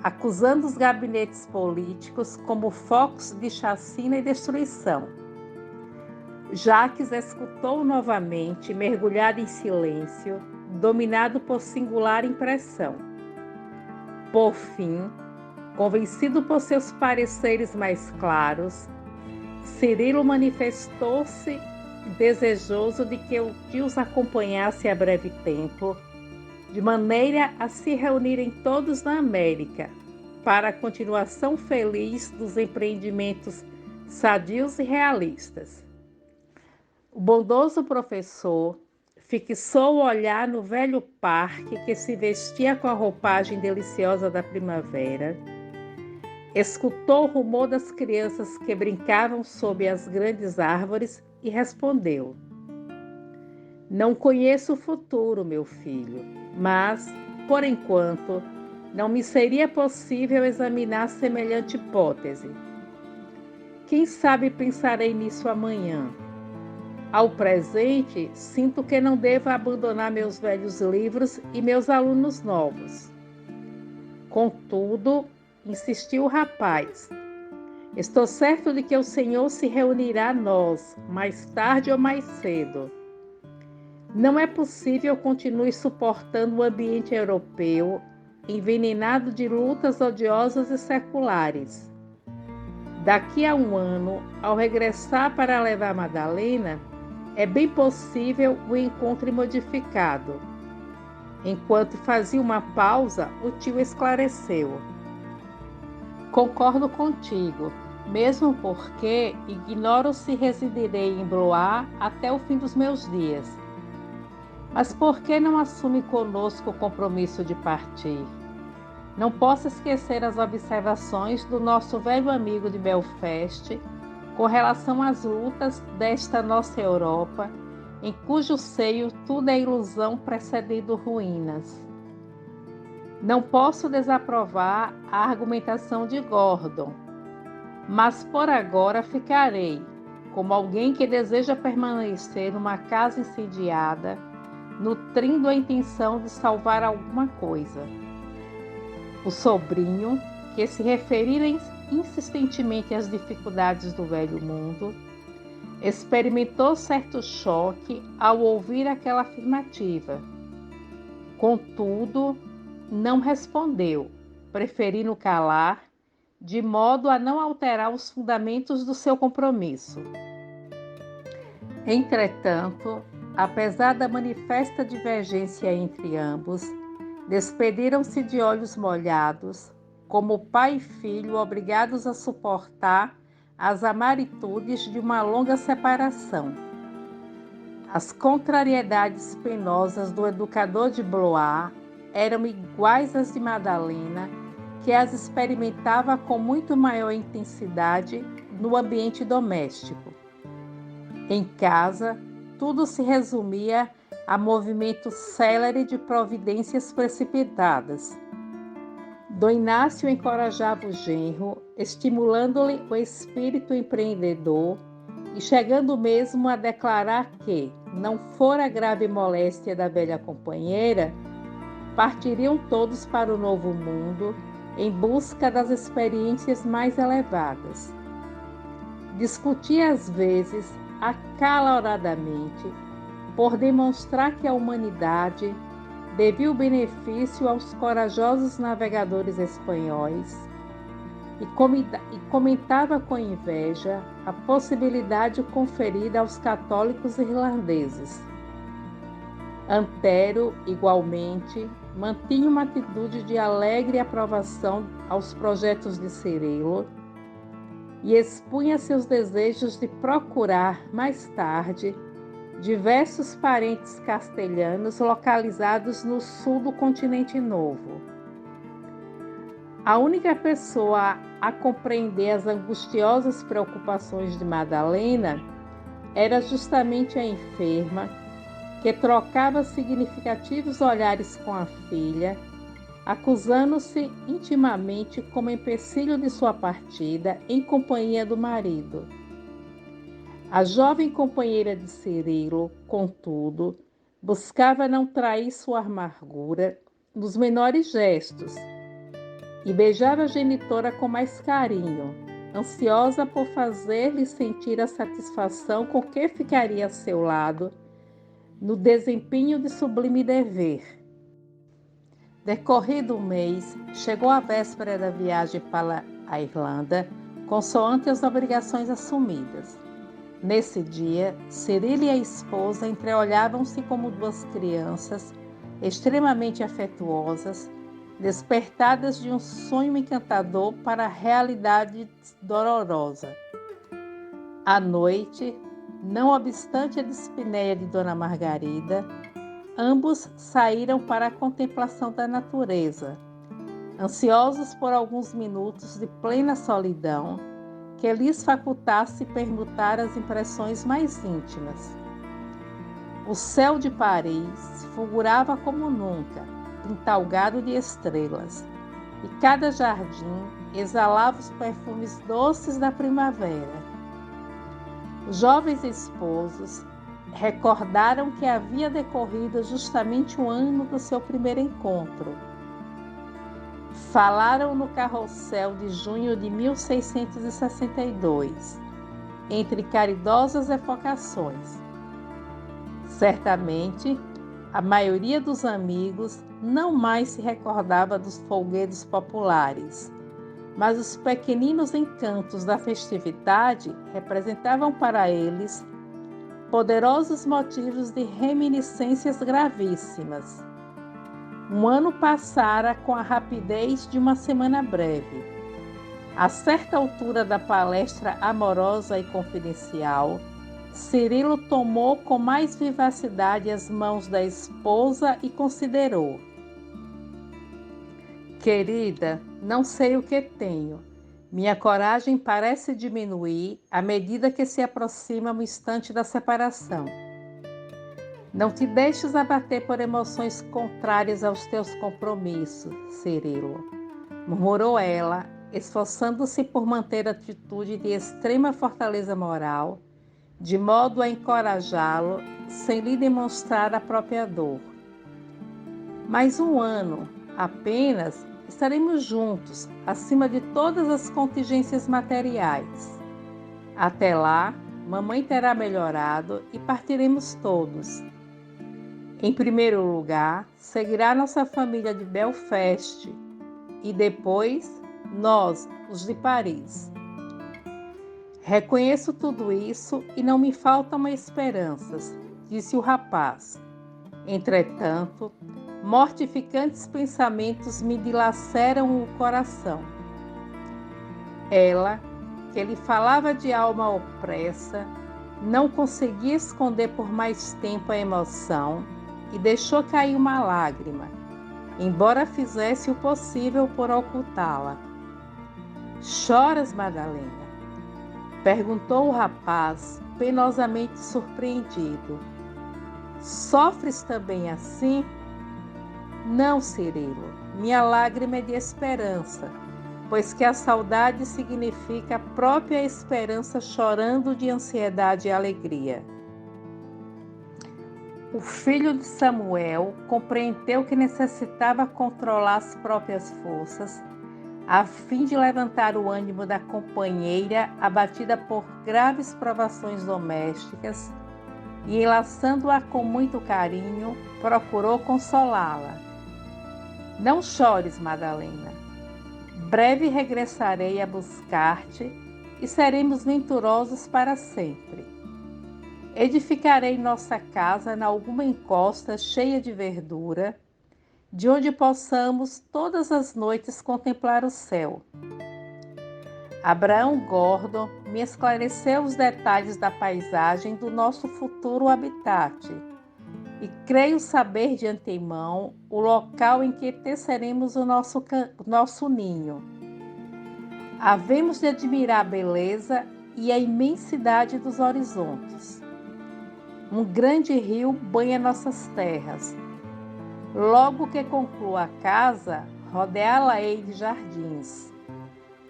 acusando os gabinetes políticos como focos de chacina e destruição. Jacques escutou novamente, mergulhado em silêncio, dominado por singular impressão. Por fim, convencido por seus pareceres mais claros, Cirilo manifestou-se desejoso de que o tio os acompanhasse a breve tempo, de maneira a se reunirem todos na América, para a continuação feliz dos empreendimentos sadios e realistas. O bondoso professor fixou o olhar no velho parque que se vestia com a roupagem deliciosa da primavera, escutou o rumor das crianças que brincavam sob as grandes árvores e respondeu: não conheço o futuro, meu filho, mas, por enquanto, não me seria possível examinar semelhante hipótese. Quem sabe pensarei nisso amanhã. Ao presente, sinto que não devo abandonar meus velhos livros e meus alunos novos. Contudo, insistiu o rapaz, estou certo de que o Senhor se reunirá a nós, mais tarde ou mais cedo. Não é possível continue suportando o ambiente europeu, envenenado de lutas odiosas e seculares. Daqui a um ano, ao regressar para levar Madalena, é bem possível o encontro modificado. Enquanto fazia uma pausa, o tio esclareceu: concordo contigo, mesmo porque ignoro se residirei em Blois até o fim dos meus dias. Mas por que não assume conosco o compromisso de partir? Não posso esquecer as observações do nosso velho amigo de Belfast com relação às lutas desta nossa Europa, em cujo seio tudo é ilusão precedendo ruínas. Não posso desaprovar a argumentação de Gordon, mas por agora ficarei, como alguém que deseja permanecer numa casa incendiada, nutrindo a intenção de salvar alguma coisa. O sobrinho, que se referira insistentemente às dificuldades do velho mundo, experimentou certo choque ao ouvir aquela afirmativa. Contudo, não respondeu, preferindo calar, de modo a não alterar os fundamentos do seu compromisso. Entretanto, apesar da manifesta divergência entre ambos, despediram-se de olhos molhados, como pai e filho obrigados a suportar as amaritudes de uma longa separação. As contrariedades penosas do educador de Blois eram iguais às de Madalena, que as experimentava com muito maior intensidade no ambiente doméstico. Em casa, tudo se resumia a movimento célere de providências precipitadas. Dom Inácio encorajava o genro, estimulando-lhe o espírito empreendedor e chegando mesmo a declarar que, não fora grave moléstia da velha companheira, partiriam todos para o novo mundo em busca das experiências mais elevadas. Discutia às vezes acaloradamente por demonstrar que a humanidade devia o benefício aos corajosos navegadores espanhóis e comentava com inveja a possibilidade conferida aos católicos irlandeses. Antero, igualmente, mantinha uma atitude de alegre aprovação aos projetos de Cirilo e expunha seus desejos de procurar, mais tarde, diversos parentes castelhanos localizados no sul do continente novo. A única pessoa a compreender as angustiosas preocupações de Madalena era justamente a enferma, que trocava significativos olhares com a filha, acusando-se intimamente como empecilho de sua partida em companhia do marido. A jovem companheira de Cirilo, contudo, buscava não trair sua amargura nos menores gestos e beijava a genitora com mais carinho, ansiosa por fazer-lhe sentir a satisfação com que ficaria a seu lado no desempenho de sublime dever. Decorrido o mês, chegou a véspera da viagem para a Irlanda, consoante as obrigações assumidas. Nesse dia, Cirilo e a esposa entreolhavam-se como duas crianças, extremamente afetuosas, despertadas de um sonho encantador para a realidade dolorosa. À noite, não obstante a dispneia de Dona Margarida, ambos saíram para a contemplação da natureza, ansiosos por alguns minutos de plena solidão que lhes facultasse permutar as impressões mais íntimas. O céu de Paris fulgurava como nunca, pintalgado de estrelas, e cada jardim exalava os perfumes doces da primavera. Os jovens esposos recordaram que havia decorrido justamente um ano do seu primeiro encontro. Falaram no carrossel de junho de 1662, entre caridosas evocações. Certamente, a maioria dos amigos não mais se recordava dos folguedos populares, mas os pequeninos encantos da festividade representavam para eles poderosos motivos de reminiscências gravíssimas. Um ano passara com a rapidez de uma semana breve. A certa altura da palestra amorosa e confidencial, Cirilo tomou com mais vivacidade as mãos da esposa e considerou: querida, não sei o que tenho. Minha coragem parece diminuir à medida que se aproxima o instante da separação. Não te deixes abater por emoções contrárias aos teus compromissos, Cirilo, murmurou ela, esforçando-se por manter atitude de extrema fortaleza moral, de modo a encorajá-lo, sem lhe demonstrar a própria dor. Mais um ano, apenas, estaremos juntos, acima de todas as contingências materiais. Até lá, mamãe terá melhorado e partiremos todos. Em primeiro lugar, seguirá nossa família de Belfast e depois nós, os de Paris. Reconheço tudo isso e não me faltam esperanças, disse o rapaz. Entretanto, mortificantes pensamentos me dilaceram o coração. Ela, que lhe falava de alma opressa, não conseguia esconder por mais tempo a emoção e deixou cair uma lágrima, embora fizesse o possível por ocultá-la. Choras, Madalena? Perguntou o rapaz, penosamente surpreendido. Sofres também assim? Não, Cirilo, minha lágrima é de esperança, pois que a saudade significa a própria esperança chorando de ansiedade e alegria. O filho de Samuel compreendeu que necessitava controlar as próprias forças, a fim de levantar o ânimo da companheira abatida por graves provações domésticas, e, enlaçando-a com muito carinho, procurou consolá-la. Não chores, Madalena. Breve regressarei a buscar-te e seremos venturosos para sempre. Edificarei nossa casa em alguma encosta cheia de verdura, de onde possamos todas as noites contemplar o céu. Abraão Gordon me esclareceu os detalhes da paisagem do nosso futuro habitat e creio saber de antemão o local em que teceremos o nosso ninho. Havemos de admirar a beleza e a imensidade dos horizontes. Um grande rio banha nossas terras. Logo que conclua a casa, rodeá-la-ei de jardins.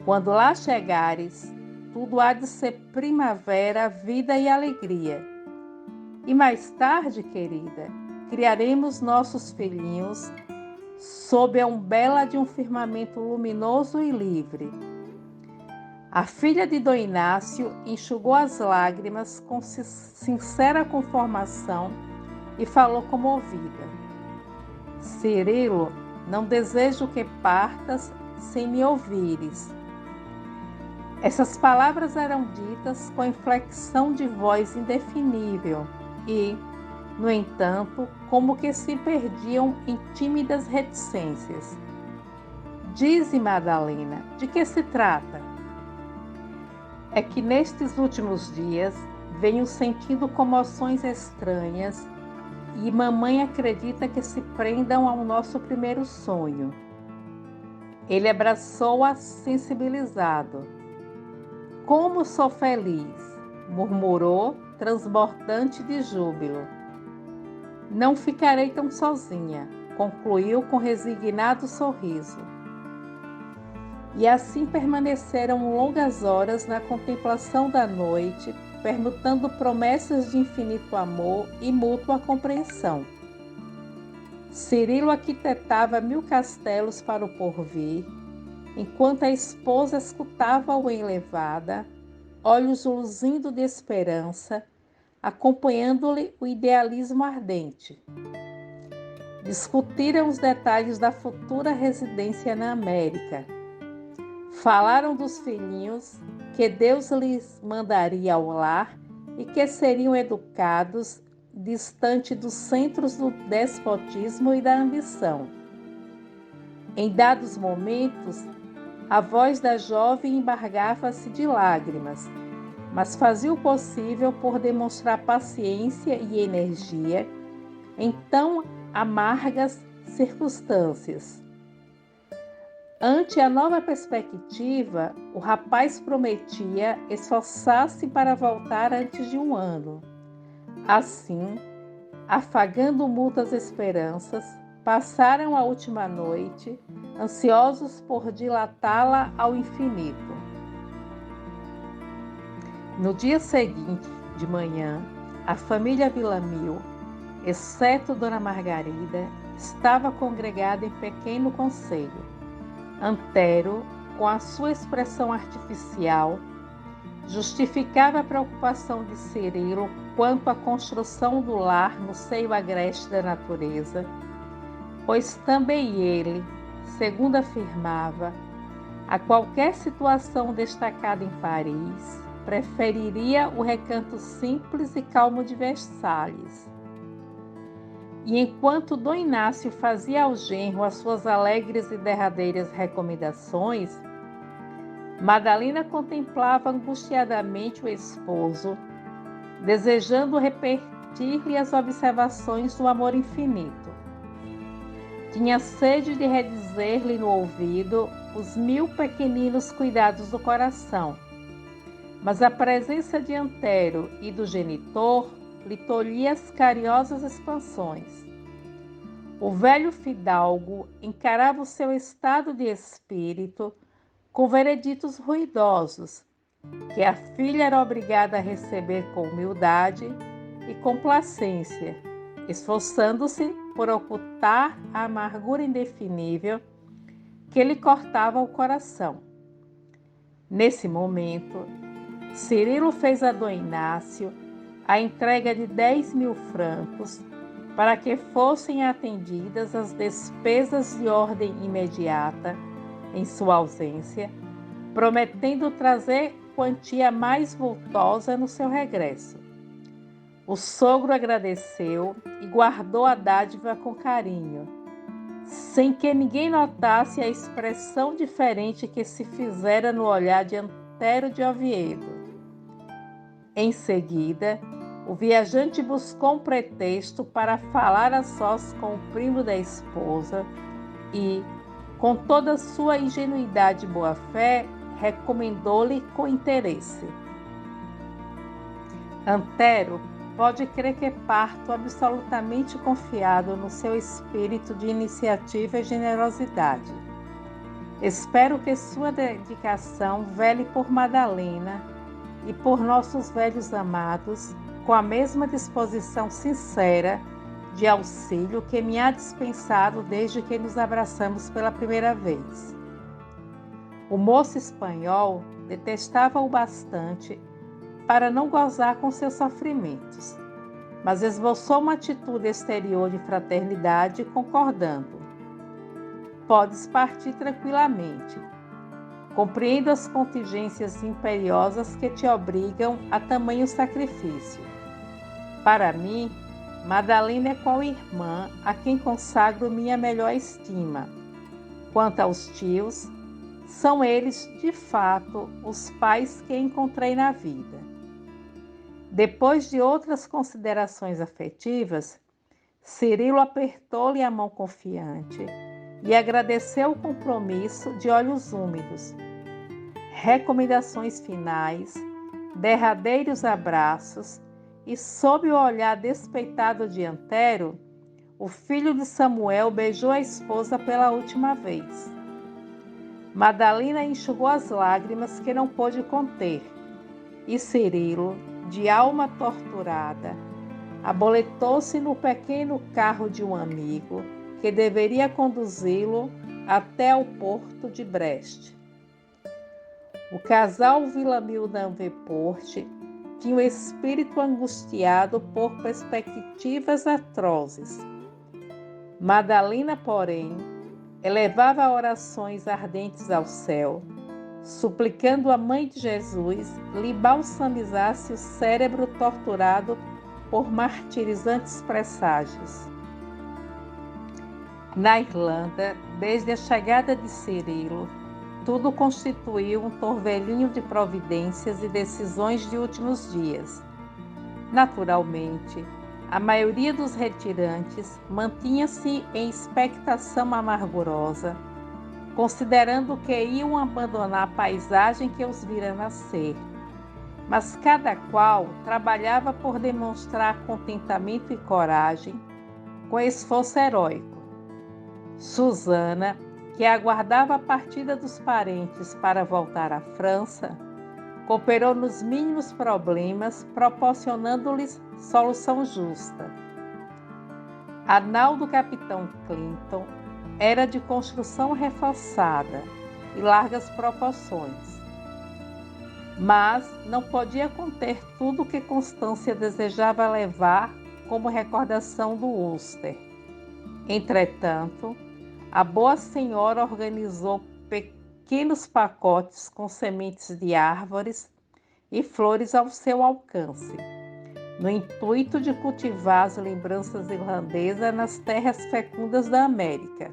Quando lá chegares, tudo há de ser primavera, vida e alegria. E mais tarde, querida, criaremos nossos filhinhos sob a umbela de um firmamento luminoso e livre. A filha de Dom Inácio enxugou as lágrimas com sincera conformação e falou comovida. Cirilo, não desejo que partas sem me ouvires. Essas palavras eram ditas com inflexão de voz indefinível e, no entanto, como que se perdiam em tímidas reticências. Dize, Madalena, de que se trata? É que nestes últimos dias venho sentindo comoções estranhas e mamãe acredita que se prendam ao nosso primeiro sonho. Ele abraçou-a sensibilizado. Como sou feliz, murmurou, transbordante de júbilo. Não ficarei tão sozinha, concluiu com resignado sorriso. E assim permaneceram longas horas na contemplação da noite, permutando promessas de infinito amor e mútua compreensão. Cirilo arquitetava 1000 castelos para o porvir, enquanto a esposa escutava-o enlevada, olhos luzindo de esperança, acompanhando-lhe o idealismo ardente. Discutiram os detalhes da futura residência na América. Falaram dos filhinhos que Deus lhes mandaria ao lar e que seriam educados distante dos centros do despotismo e da ambição. Em dados momentos, a voz da jovem embargava-se de lágrimas, mas fazia o possível por demonstrar paciência e energia em tão amargas circunstâncias. Ante a nova perspectiva, o rapaz prometia esforçar-se para voltar antes de 1 ano. Assim, afagando muitas esperanças, passaram a última noite, ansiosos por dilatá-la ao infinito. No dia seguinte, de manhã, a família Villamil, exceto Dona Margarida, estava congregada em pequeno conselho. Antero, com a sua expressão artificial, justificava a preocupação de Cirilo quanto à construção do lar no seio agreste da natureza, pois também ele, segundo afirmava, a qualquer situação destacada em Paris, preferiria o recanto simples e calmo de Versalhes. E enquanto Dom Inácio fazia ao genro as suas alegres e derradeiras recomendações, Madalena contemplava angustiadamente o esposo, desejando repetir-lhe as observações do amor infinito. Tinha sede de redizer-lhe no ouvido os 1000 pequeninos cuidados do coração, mas a presença de Antero e do genitor lhe tolhia as cariosas expansões. O velho fidalgo encarava o seu estado de espírito com vereditos ruidosos, que a filha era obrigada a receber com humildade e complacência, esforçando-se por ocultar a amargura indefinível que lhe cortava o coração. Nesse momento, Cirilo fez a Dom Inácio a entrega de 10.000 francos para que fossem atendidas as despesas de ordem imediata em sua ausência, prometendo trazer quantia mais vultosa no seu regresso. O sogro agradeceu e guardou a dádiva com carinho, sem que ninguém notasse a expressão diferente que se fizera no olhar de Antero de Oviedo. Em seguida, o viajante buscou um pretexto para falar a sós com o primo da esposa e, com toda a sua ingenuidade e boa-fé, recomendou-lhe com interesse. Antero pode crer que parto absolutamente confiado no seu espírito de iniciativa e generosidade. Espero que sua dedicação vele por Madalena e por nossos velhos amados, com a mesma disposição sincera de auxílio que me há dispensado desde que nos abraçamos pela primeira vez. O moço espanhol detestava-o bastante para não gozar com seus sofrimentos, mas esboçou uma atitude exterior de fraternidade, concordando. Podes partir tranquilamente. Compreendo as contingências imperiosas que te obrigam a tamanho sacrifício. Para mim, Madalena é qual irmã a quem consagro minha melhor estima. Quanto aos tios, são eles, de fato, os pais que encontrei na vida. Depois de outras considerações afetivas, Cirilo apertou-lhe a mão confiante e agradeceu o compromisso de olhos úmidos, recomendações finais, derradeiros abraços e, sob o olhar despeitado de Antero, o filho de Samuel beijou a esposa pela última vez. Madalena enxugou as lágrimas que não pôde conter e Cirilo, de alma torturada, aboletou-se no pequeno carro de um amigo que deveria conduzi-lo até o porto de Brest. O casal Villamil d'Anveport tinha o espírito angustiado por perspectivas atrozes. Madalena, porém, elevava orações ardentes ao céu, suplicando a Mãe de Jesus lhe balsamizasse o cérebro torturado por martirizantes presságios. Na Irlanda, desde a chegada de Cirilo, tudo constituiu um torvelinho de providências e decisões de últimos dias. Naturalmente, a maioria dos retirantes mantinha-se em expectação amargurosa, considerando que iam abandonar a paisagem que os vira nascer. Mas cada qual trabalhava por demonstrar contentamento e coragem com esforço heróico. Susana, que aguardava a partida dos parentes para voltar à França, cooperou nos mínimos problemas, proporcionando-lhes solução justa. A nau do capitão Clinton era de construção reforçada e largas proporções, mas não podia conter tudo o que Constância desejava levar como recordação do Ulster. Entretanto, a boa senhora organizou pequenos pacotes com sementes de árvores e flores ao seu alcance, no intuito de cultivar as lembranças irlandesas nas terras fecundas da América.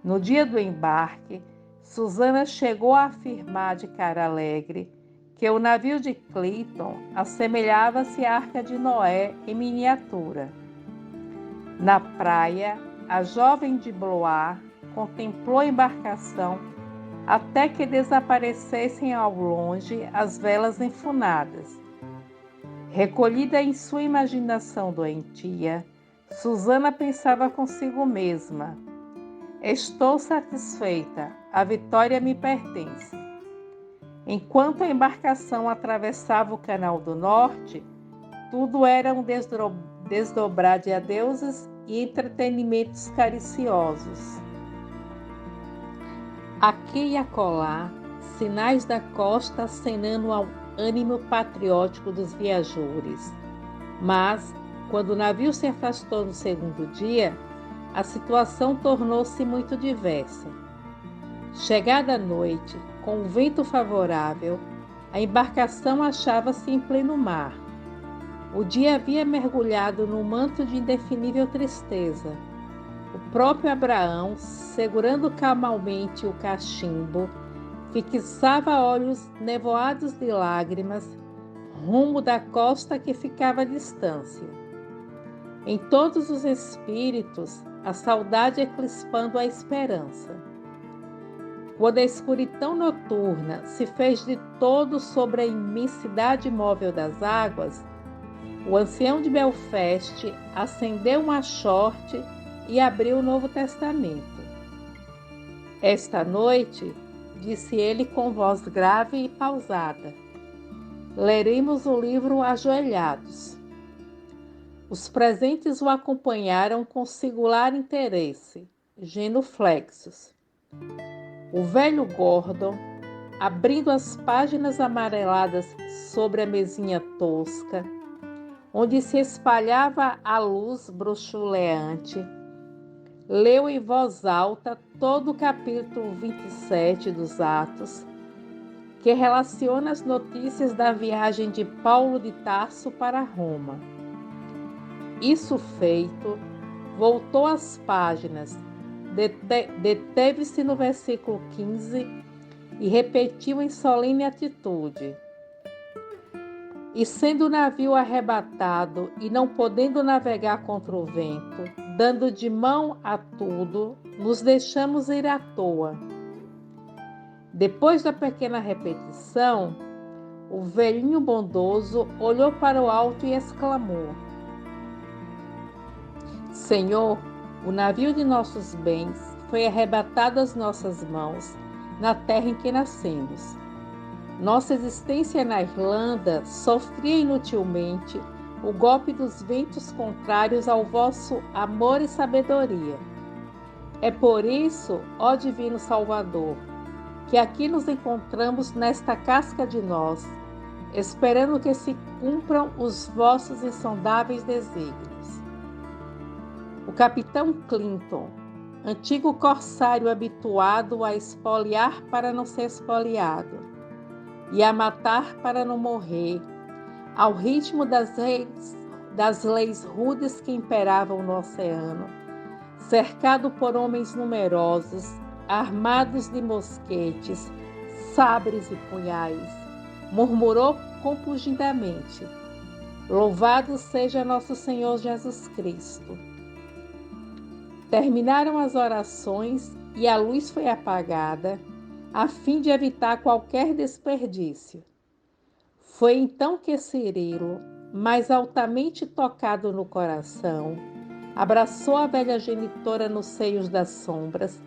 No dia do embarque, Susana chegou a afirmar de cara alegre que o navio de Clinton assemelhava-se à Arca de Noé em miniatura. Na praia, a jovem de Blois contemplou a embarcação até que desaparecessem ao longe as velas enfunadas. Recolhida em sua imaginação doentia, Susana pensava consigo mesma: estou satisfeita, a vitória me pertence. Enquanto a embarcação atravessava o Canal do Norte, tudo era um desdobrar de adeuses e entretenimentos cariciosos. Aqui e acolá, sinais da costa acenando ao ânimo patriótico dos viajores. Mas, quando o navio se afastou no segundo dia, a situação tornou-se muito diversa. Chegada a noite, com o vento favorável, a embarcação achava-se em pleno mar. O dia havia mergulhado num manto de indefinível tristeza. O próprio Abraão, segurando calmamente o cachimbo, fixava olhos nevoados de lágrimas rumo da costa que ficava à distância. Em todos os espíritos, a saudade eclipsando a esperança. Quando a escuridão noturna se fez de todo sobre a imensidade imóvel das águas, o ancião de Belfast acendeu uma short e abriu o Novo Testamento. Esta noite, disse ele com voz grave e pausada, leremos o livro ajoelhados. Os presentes o acompanharam com singular interesse, genuflexos. O velho Gordon, abrindo as páginas amareladas sobre a mesinha tosca, onde se espalhava a luz bruxuleante, leu em voz alta todo o capítulo 27 dos Atos, que relaciona as notícias da viagem de Paulo de Tarso para Roma. Isso feito, voltou às páginas, deteve-se no versículo 15 e repetiu em solene atitude: e sendo o navio arrebatado e não podendo navegar contra o vento, dando de mão a tudo, nos deixamos ir à toa. Depois da pequena repetição, o velhinho bondoso olhou para o alto e exclamou: Senhor, o navio de nossos bens foi arrebatado às nossas mãos, na terra em que nascemos. Nossa existência na Irlanda sofria inutilmente o golpe dos ventos contrários ao vosso amor e sabedoria. É por isso, ó Divino Salvador, que aqui nos encontramos nesta casca de nós, esperando que se cumpram os vossos insondáveis desígnios. O capitão Clinton, antigo corsário habituado a espoliar para não ser espoliado, e a matar para não morrer, ao ritmo das leis rudes que imperavam no oceano, cercado por homens numerosos, armados de mosquetes, sabres e punhais, murmurou compungidamente: Louvado seja nosso Senhor Jesus Cristo. Terminaram as orações e a luz foi apagada, a fim de evitar qualquer desperdício. Foi então que Cirilo, mais altamente tocado no coração, abraçou a velha genitora nos seios das sombras,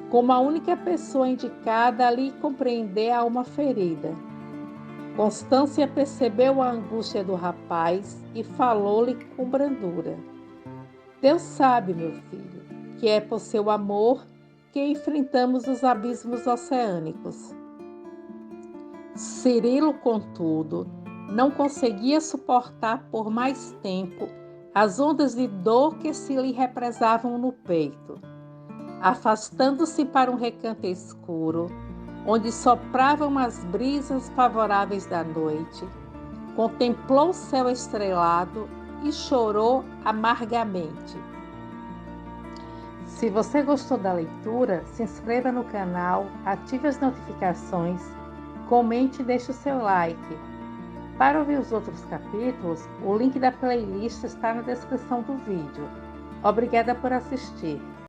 como a única pessoa indicada a lhe compreender a alma ferida. Constância percebeu a angústia do rapaz e falou-lhe com brandura. Deus sabe, meu filho, que é por seu amor que enfrentamos os abismos oceânicos. Cirilo, contudo, não conseguia suportar por mais tempo as ondas de dor que se lhe represavam no peito. Afastando-se para um recanto escuro, onde sopravam as brisas favoráveis da noite, contemplou o céu estrelado e chorou amargamente. Se você gostou da leitura, se inscreva no canal, ative as notificações, comente e deixe o seu like. Para ouvir os outros capítulos, o link da playlist está na descrição do vídeo. Obrigada por assistir.